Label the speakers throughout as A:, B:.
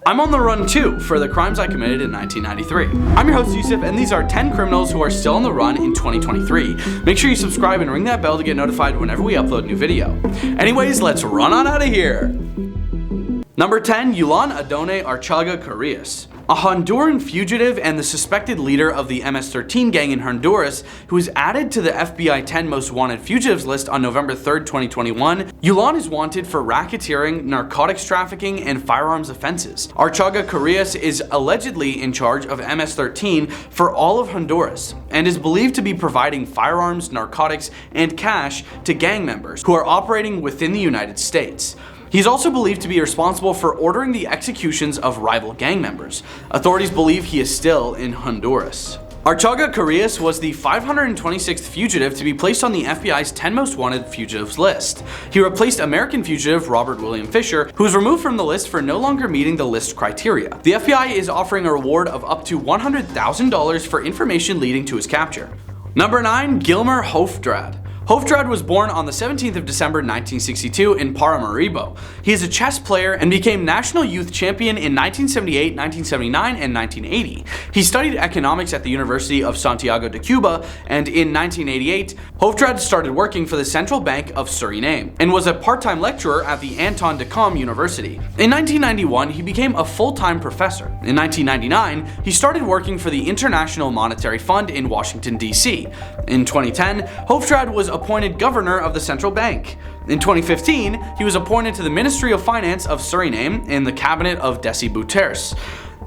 A: I'm on the run too for the crimes I committed in 1993. I'm your host Yusuf, and these are 10 criminals who are still on the run in 2023. Make sure you subscribe and ring that bell to get notified whenever we upload a new video. Anyways, let's run on out of here. Number 10, Yulan Adonay Archaga Carias. A Honduran fugitive and the suspected leader of the MS-13 gang in Honduras, who was added to the FBI 10 Most Wanted Fugitives list on November 3, 2021, Yulan is wanted for racketeering, narcotics trafficking, and firearms offenses. Archaga Carias is allegedly in charge of MS-13 for all of Honduras, and is believed to be providing firearms, narcotics, and cash to gang members who are operating within the United States. He's also believed to be responsible for ordering the executions of rival gang members. Authorities believe he is still in Honduras. Archaga Carias was the 526th fugitive to be placed on the FBI's 10 Most Wanted Fugitives list. He replaced American fugitive Robert William Fisher, who was removed from the list for no longer meeting the list criteria. The FBI is offering a reward of up to $100,000 for information leading to his capture. Number 9, Gillmore Hoefdraad. Hoefdraad was born on the 17th of December 1962 in Paramaribo. He is a chess player and became national youth champion in 1978, 1979, and 1980. He studied economics at the University of Santiago de Cuba, and in 1988, Hoefdraad started working for the Central Bank of Suriname and was a part-time lecturer at the Anton de Kom University. In 1991, he became a full-time professor. In 1999, he started working for the International Monetary Fund in Washington, D.C. In 2010, Hoefdraad was appointed governor of the central bank. In 2015, he was appointed to the Ministry of Finance of Suriname in the cabinet of Desi Bouterse.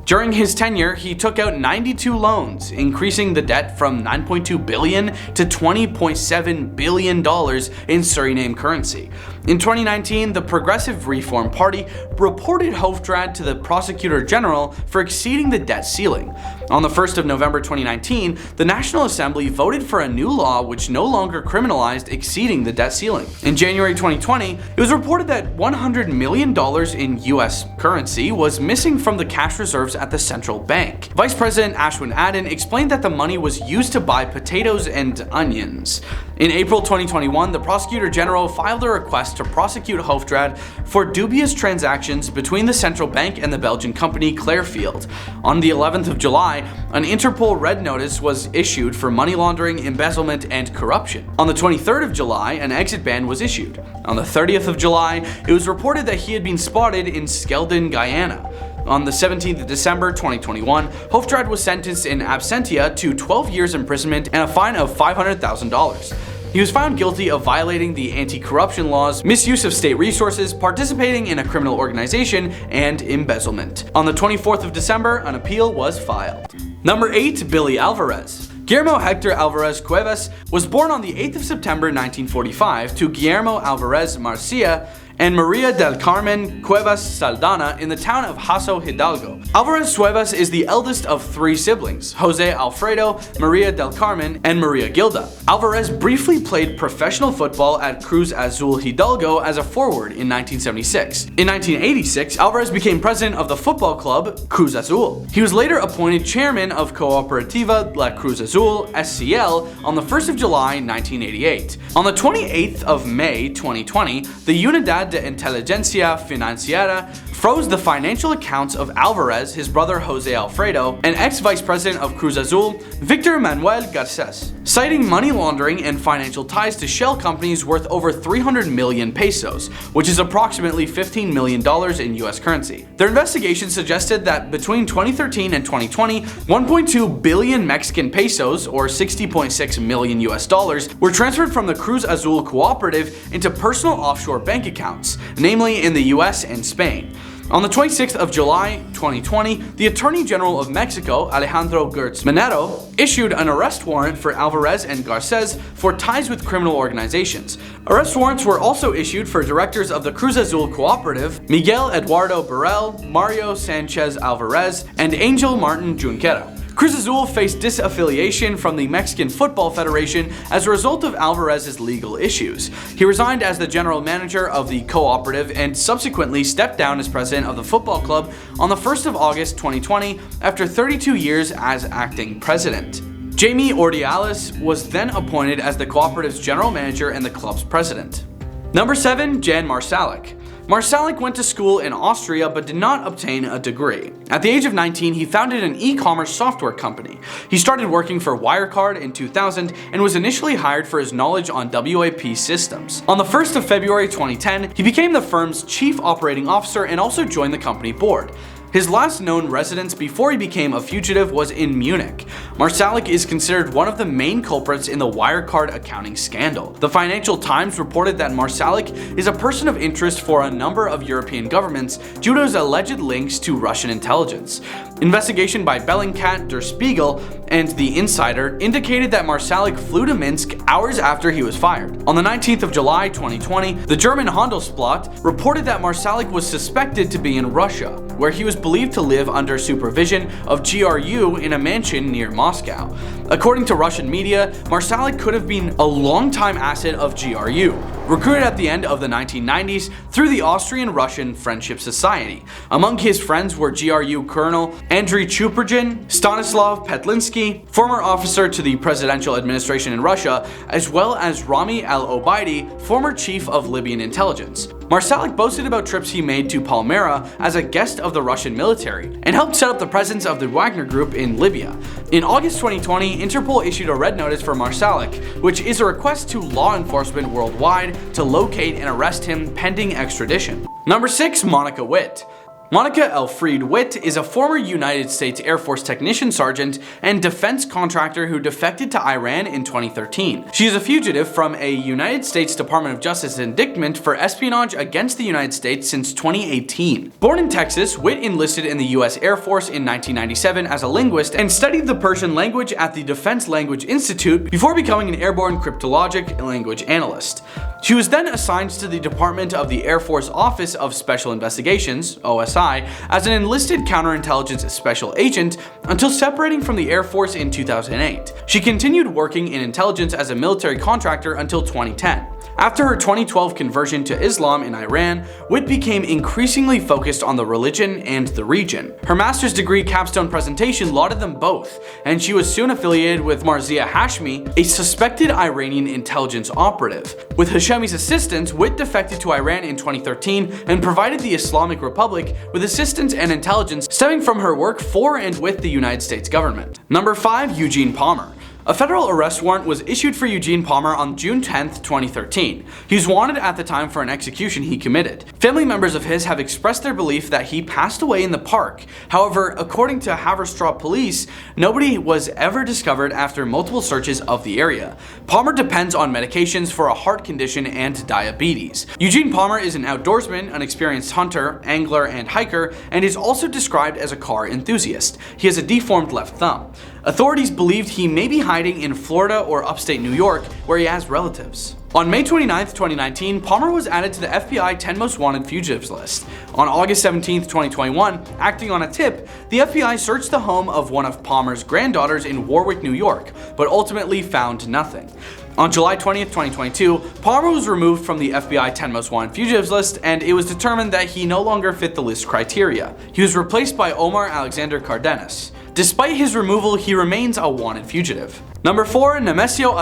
A: During his tenure, he took out 92 loans, increasing the debt from $9.2 billion to $20.7 billion in Suriname currency. In 2019, the Progressive Reform Party reported Hoefdraad to the Prosecutor General for exceeding the debt ceiling. On the 1st of November 2019, the National Assembly voted for a new law which no longer criminalized exceeding the debt ceiling. In January 2020, it was reported that $100 million in US currency was missing from the cash reserves at the central bank. Vice President Ashwin Adin explained that the money was used to buy potatoes and onions. In April 2021, the Prosecutor General filed a request to prosecute Hoefdraad for dubious transactions between the central bank and the Belgian company Clearfield. On the 11th of July, an Interpol red notice was issued for money laundering, embezzlement, and corruption. On the 23rd of July, an exit ban was issued. On the 30th of July, it was reported that he had been spotted in Skeldon, Guyana. On the 17th of December 2021, Hoefdraad was sentenced in absentia to 12 years imprisonment and a fine of $500,000. He was found guilty of violating the anti-corruption laws, misuse of state resources, participating in a criminal organization, and embezzlement. On the 24th of December, an appeal was filed. Number 8, Billy Alvarez. Guillermo Hector Alvarez Cuevas was born on the 8th of September 1945 to Guillermo Alvarez Marcia and Maria del Carmen Cuevas Saldana in the town of Haso Hidalgo. Alvarez Cuevas is the eldest of 3 siblings, Jose Alfredo, Maria del Carmen, and Maria Gilda. Alvarez briefly played professional football at Cruz Azul Hidalgo as a forward in 1976. In 1986, Alvarez became president of the football club Cruz Azul. He was later appointed chairman of Cooperativa La Cruz Azul SCL on the 1st of July 1988. On the 28th of May 2020, the Unidad de Inteligencia Financiera froze the financial accounts of Alvarez, his brother Jose Alfredo, and ex-vice president of Cruz Azul, Victor Manuel Garces, citing money laundering and financial ties to shell companies worth over 300 million pesos, which is approximately $15 million in US currency. Their investigation suggested that between 2013 and 2020, 1.2 billion Mexican pesos, or $60.6 million US dollars, were transferred from the Cruz Azul cooperative into personal offshore bank accounts, namely in the US and Spain. On the 26th of July 2020, the Attorney General of Mexico, Alejandro Gertz Manero, issued an arrest warrant for Alvarez and Garces for ties with criminal organizations. Arrest warrants were also issued for directors of the Cruz Azul Cooperative, Miguel Eduardo Burrell, Mario Sanchez Alvarez, and Angel Martin Junquera. Cruz Azul faced disaffiliation from the Mexican Football Federation as a result of Alvarez's legal issues. He resigned as the general manager of the cooperative and subsequently stepped down as president of the football club on the 1st of August 2020 after 32 years as acting president. Jamie Ordiales was then appointed as the cooperative's general manager and the club's president. Number 7, Jan Marsalek. Marsalek went to school in Austria but did not obtain a degree. At the age of 19, he founded an e-commerce software company. He started working for Wirecard in 2000 and was initially hired for his knowledge on WAP systems. On the 1st of February 2010, he became the firm's chief operating officer and also joined the company board. His last known residence before he became a fugitive was in Munich. Marsalek is considered one of the main culprits in the Wirecard accounting scandal. The Financial Times reported that Marsalek is a person of interest for a number of European governments due to his alleged links to Russian intelligence. Investigation by Bellingcat, Der Spiegel, and The Insider indicated that Marsalek flew to Minsk hours after he was fired. On the 19th of July 2020, the German Handelsblatt reported that Marsalek was suspected to be in Russia, where he was believed to live under supervision of GRU in a mansion near Moscow. According to Russian media, Marsalek could have been a longtime asset of GRU, recruited at the end of the 1990s through the Austrian-Russian Friendship Society. Among his friends were GRU Colonel Andriy Chuprigin, Stanislav Petlinsky, former officer to the presidential administration in Russia, as well as Rami al-Obaidi, former chief of Libyan intelligence. Marsalek boasted about trips he made to Palmyra as a guest of the Russian military, and helped set up the presence of the Wagner Group in Libya. In August 2020, Interpol issued a red notice for Marsalek, which is a request to law enforcement worldwide to locate and arrest him pending extradition. Number 6. Monica Witt. Monica Elfriede Witt is a former United States Air Force technician sergeant and defense contractor who defected to Iran in 2013. She is a fugitive from a United States Department of Justice indictment for espionage against the United States since 2018. Born in Texas, Witt enlisted in the US Air Force in 1997 as a linguist and studied the Persian language at the Defense Language Institute before becoming an airborne cryptologic language analyst. She was then assigned to the Department of the Air Force Office of Special Investigations, OSI, as an enlisted counterintelligence special agent until separating from the Air Force in 2008. She continued working in intelligence as a military contractor until 2010. After her 2012 conversion to Islam in Iran, Witt became increasingly focused on the religion and the region. Her master's degree capstone presentation lauded them both, and she was soon affiliated with Marzia Hashmi, a suspected Iranian intelligence operative. With Hashemi's assistance, Witt defected to Iran in 2013 and provided the Islamic Republic with assistance and intelligence stemming from her work for and with the United States government. Number 5. Eugene Palmer. A federal arrest warrant was issued for Eugene Palmer on June 10, 2013. He was wanted at the time for an execution he committed. Family members of his have expressed their belief that he passed away in the park. However, according to Haverstraw police, nobody was ever discovered after multiple searches of the area. Palmer depends on medications for a heart condition and diabetes. Eugene Palmer is an outdoorsman, an experienced hunter, angler, and hiker, and is also described as a car enthusiast. He has a deformed left thumb. Authorities believed he may be hiding in Florida or upstate New York, where he has relatives. On May 29, 2019, Palmer was added to the FBI 10 Most Wanted Fugitives list. On August 17, 2021, acting on a tip, the FBI searched the home of one of Palmer's granddaughters in Warwick, New York, but ultimately found nothing. On July 20, 2022, Palmer was removed from the FBI 10 Most Wanted Fugitives list, and it was determined that he no longer fit the list criteria. He was replaced by Omar Alexander Cardenas. Despite his removal, he remains a wanted fugitive. Number 4. Nemesio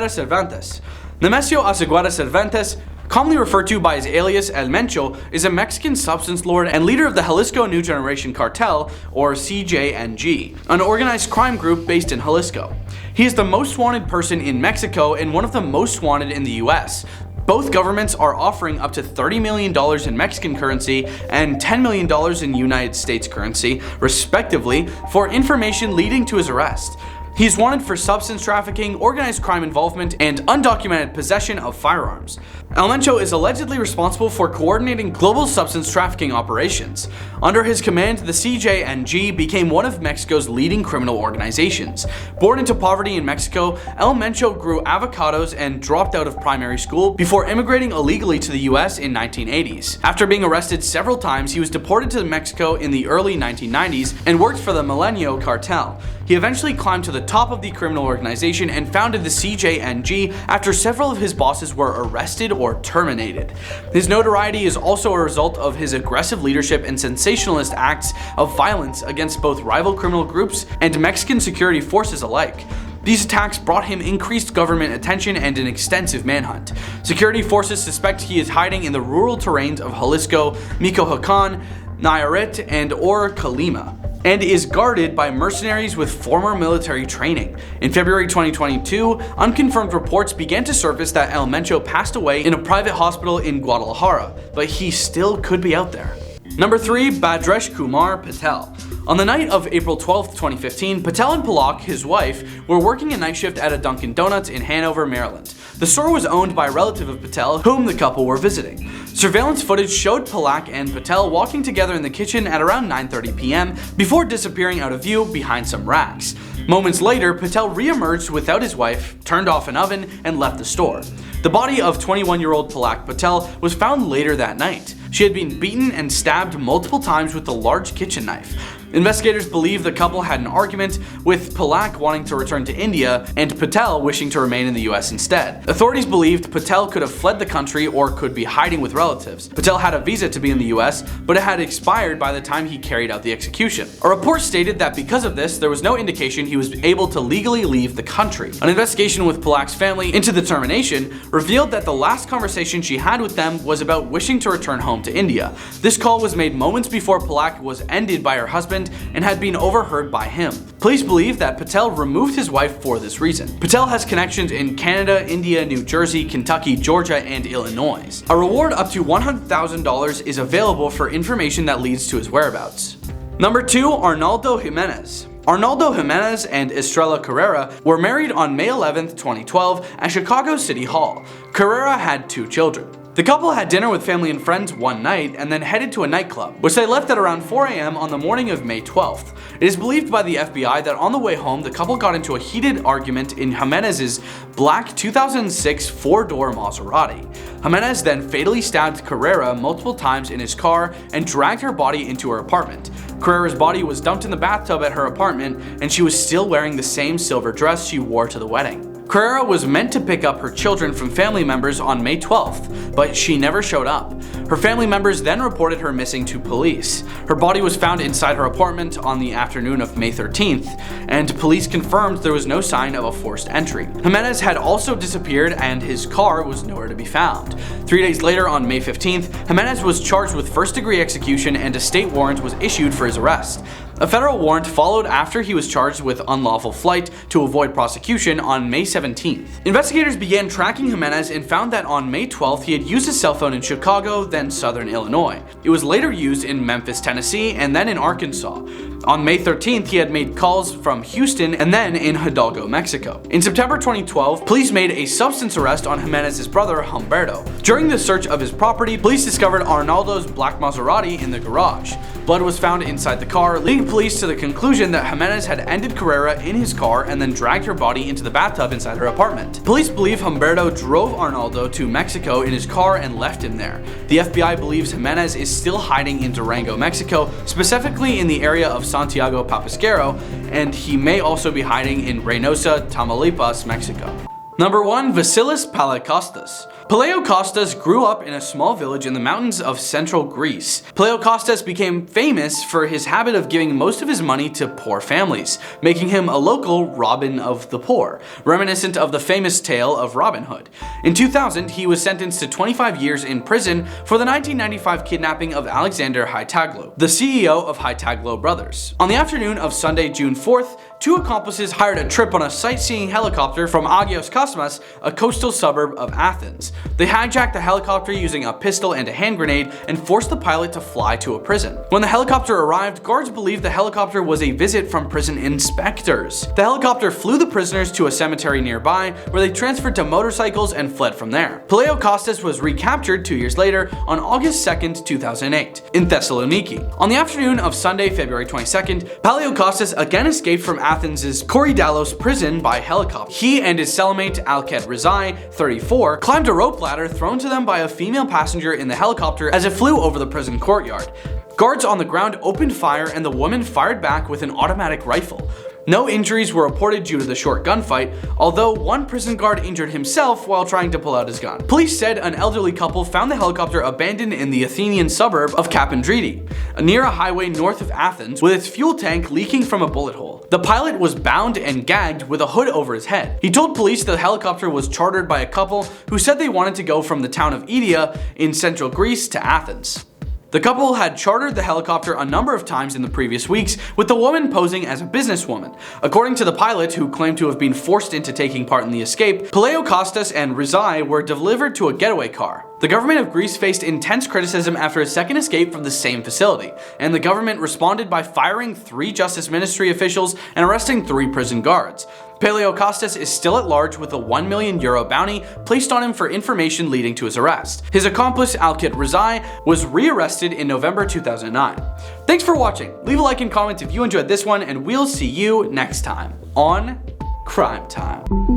A: Cervantes. Nemesio Cervantes, commonly referred to by his alias El Mencho, is a Mexican substance lord and leader of the Jalisco New Generation Cartel, or CJNG, an organized crime group based in Jalisco. He is the most wanted person in Mexico and one of the most wanted in the US. Both governments are offering up to $30 million in Mexican currency and $10 million in United States currency, respectively, for information leading to his arrest. He is wanted for substance trafficking, organized crime involvement, and undocumented possession of firearms. El Mencho is allegedly responsible for coordinating global substance trafficking operations. Under his command, the CJNG became one of Mexico's leading criminal organizations. Born into poverty in Mexico, El Mencho grew avocados and dropped out of primary school before immigrating illegally to the US in 1980s. After being arrested several times, he was deported to Mexico in the early 1990s and worked for the Milenio cartel. He eventually climbed to the top of the criminal organization and founded the CJNG after several of his bosses were arrested or terminated. His notoriety is also a result of his aggressive leadership and sensationalist acts of violence against both rival criminal groups and Mexican security forces alike. These attacks brought him increased government attention and an extensive manhunt. Security forces suspect he is hiding in the rural terrains of Jalisco, Michoacán, Nayarit, and or Colima, and is guarded by mercenaries with former military training. In February 2022, unconfirmed reports began to surface that El Mencho passed away in a private hospital in Guadalajara, but he still could be out there. Number 3. Bhadreshkumar Patel. On the night of April 12, 2015, Patel and Palak, his wife, were working a night shift at a Dunkin' Donuts in Hanover, Maryland. The store was owned by a relative of Patel, whom the couple were visiting. Surveillance footage showed Palak and Patel walking together in the kitchen at around 9:30 p.m. before disappearing out of view behind some racks. Moments later, Patel re-emerged without his wife, turned off an oven, and left the store. The body of 21-year-old Palak Patel was found later that night. She had been beaten and stabbed multiple times with a large kitchen knife. Investigators believe the couple had an argument, with Palak wanting to return to India and Patel wishing to remain in the US instead. Authorities believed Patel could have fled the country or could be hiding with relatives. Patel had a visa to be in the US, but it had expired by the time he carried out the execution. A report stated that because of this, there was no indication he was able to legally leave the country. An investigation with Palak's family into the termination revealed that the last conversation she had with them was about wishing to return home to India. This call was made moments before Palak was ended by her husband and had been overheard by him. Police believe that Patel removed his wife for this reason. Patel has connections in Canada, India, New Jersey, Kentucky, Georgia, and Illinois. A reward up to $100,000 is available for information that leads to his whereabouts. Number 2. Arnoldo Jimenez. Arnoldo Jimenez and Estrella Carrera were married on May 11, 2012 at Chicago City Hall. Carrera had 2 children. The couple had dinner with family and friends one night and then headed to a nightclub, which they left at around 4 a.m. on the morning of May 12th. It is believed by the FBI that on the way home, the couple got into a heated argument in Jimenez's black 2006 4-door Maserati. Jimenez then fatally stabbed Carrera multiple times in his car and dragged her body into her apartment. Carrera's body was dumped in the bathtub at her apartment, and she was still wearing the same silver dress she wore to the wedding. Carrera was meant to pick up her children from family members on May 12th, but she never showed up. Her family members then reported her missing to police. Her body was found inside her apartment on the afternoon of May 13th, and police confirmed there was no sign of a forced entry. Jimenez had also disappeared and his car was nowhere to be found. 3 days later, on May 15th, Jimenez was charged with first-degree execution and a state warrant was issued for his arrest. A federal warrant followed after he was charged with unlawful flight to avoid prosecution on May 17th. Investigators began tracking Jimenez and found that on May 12th he had used his cell phone in Chicago, then Southern Illinois. It was later used in Memphis, Tennessee, and then in Arkansas. On May 13th, he had made calls from Houston and then in Hidalgo, Mexico. In September 2012, police made a substance arrest on Jimenez's brother, Humberto. During the search of his property, police discovered Arnoldo's black Maserati in the garage. Blood was found inside the car, leading police to the conclusion that Jimenez had ended Carrera in his car and then dragged her body into the bathtub inside her apartment. Police believe Humberto drove Arnoldo to Mexico in his car and left him there. The FBI believes Jimenez is still hiding in Durango, Mexico, specifically in the area of Santiago Papasquero, and he may also be hiding in Reynosa, Tamaulipas, Mexico. Number 1. Vassilis Palaiokostas. Palaiokostas grew up in a small village in the mountains of central Greece. Palaiokostas became famous for his habit of giving most of his money to poor families, making him a local Robin of the Poor, reminiscent of the famous tale of Robin Hood. In 2000, he was sentenced to 25 years in prison for the 1995 kidnapping of Alexander Haitaglu, the CEO of Haitaglu Brothers. On the afternoon of Sunday, June 4th, 2 accomplices hired a trip on a sightseeing helicopter from Agios Kosmas, a coastal suburb of Athens. They hijacked the helicopter using a pistol and a hand grenade and forced the pilot to fly to a prison. When the helicopter arrived, guards believed the helicopter was a visit from prison inspectors. The helicopter flew the prisoners to a cemetery nearby, where they transferred to motorcycles and fled from there. Palaiokostas was recaptured 2 years later on August 2nd, 2008, in Thessaloniki. On the afternoon of Sunday, February 22nd, Palaiokostas again escaped from Athens' Korydallos prison by helicopter. He and his cellmate Alket Rizai, 34, climbed a rope ladder thrown to them by a female passenger in the helicopter as it flew over the prison courtyard. Guards on the ground opened fire and the woman fired back with an automatic rifle. No injuries were reported due to the short gunfight, although one prison guard injured himself while trying to pull out his gun. Police said an elderly couple found the helicopter abandoned in the Athenian suburb of Kapandridi, near a highway north of Athens, with its fuel tank leaking from a bullet hole. The pilot was bound and gagged with a hood over his head. He told police the helicopter was chartered by a couple who said they wanted to go from the town of Idia in central Greece to Athens. The couple had chartered the helicopter a number of times in the previous weeks, with the woman posing as a businesswoman. According to the pilot, who claimed to have been forced into taking part in the escape, Palaiokostas and Rizai were delivered to a getaway car. The government of Greece faced intense criticism after a second escape from the same facility, and the government responded by firing 3 Justice Ministry officials and arresting 3 prison guards. Palaiokostas is still at large with a €1 million bounty placed on him for information leading to his arrest. His accomplice Alkit Rizai was re-arrested in November 2009. Thanks for watching. Leave a like and comment if you enjoyed this one, and we'll see you next time on Crime Time.